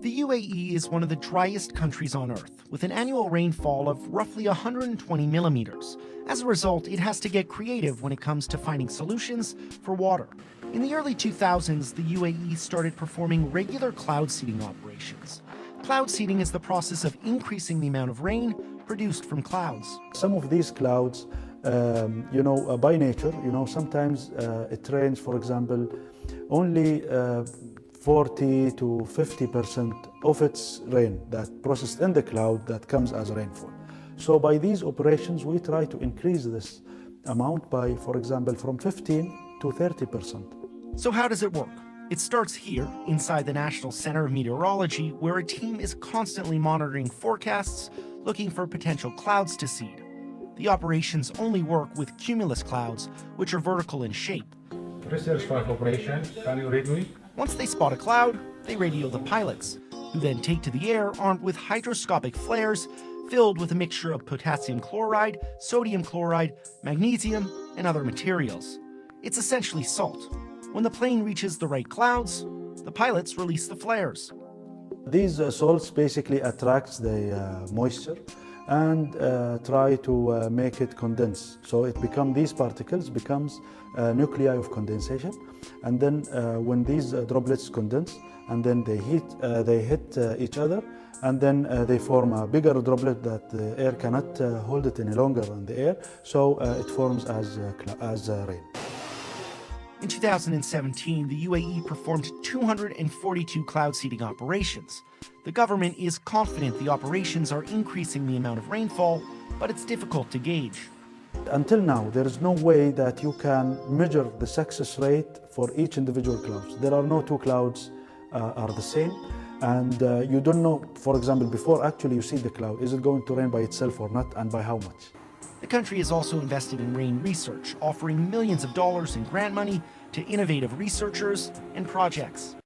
The UAE is one of the driest countries on Earth, with an annual rainfall of roughly 120 millimeters. As a result, it has to get creative when it comes to finding solutions for water. In the early 2000s, the UAE started performing regular cloud seeding operations. Cloud seeding is the process of increasing the amount of rain produced from clouds. Some of these clouds, by nature, sometimes it rains, for example, only 40 to 50% of its rain that processed in the cloud that comes as rainfall. So by these operations, we try to increase this amount by, for example, from 15 to 30%. So how does it work? It starts here, inside the National Centre of Meteorology, where a team is constantly monitoring forecasts, looking for potential clouds to seed. The operations only work with cumulus clouds, which are vertical in shape. Research 5 operation, can you read me? Once they spot a cloud, they radio the pilots, who then take to the air armed with hydroscopic flares filled with a mixture of potassium chloride, sodium chloride, magnesium, and other materials. It's essentially salt. When the plane reaches the right clouds, the pilots release the flares. These salts basically attracts the moisture and try to make it condense. So these particles becomes nuclei of condensation, and then when these droplets condense, and then they hit each other, and then they form a bigger droplet that the air cannot hold it any longer in the air, so it forms as rain. In 2017, the UAE performed 242 cloud seeding operations. The government is confident the operations are increasing the amount of rainfall, but it's difficult to gauge. Until now, there is no way that you can measure the success rate for each individual cloud. There are no two clouds are the same, and you don't know, for example, before actually you see the cloud, is it going to rain by itself or not, and by how much? The country has also invested in rain research, offering millions of dollars in grant money to innovative researchers and projects.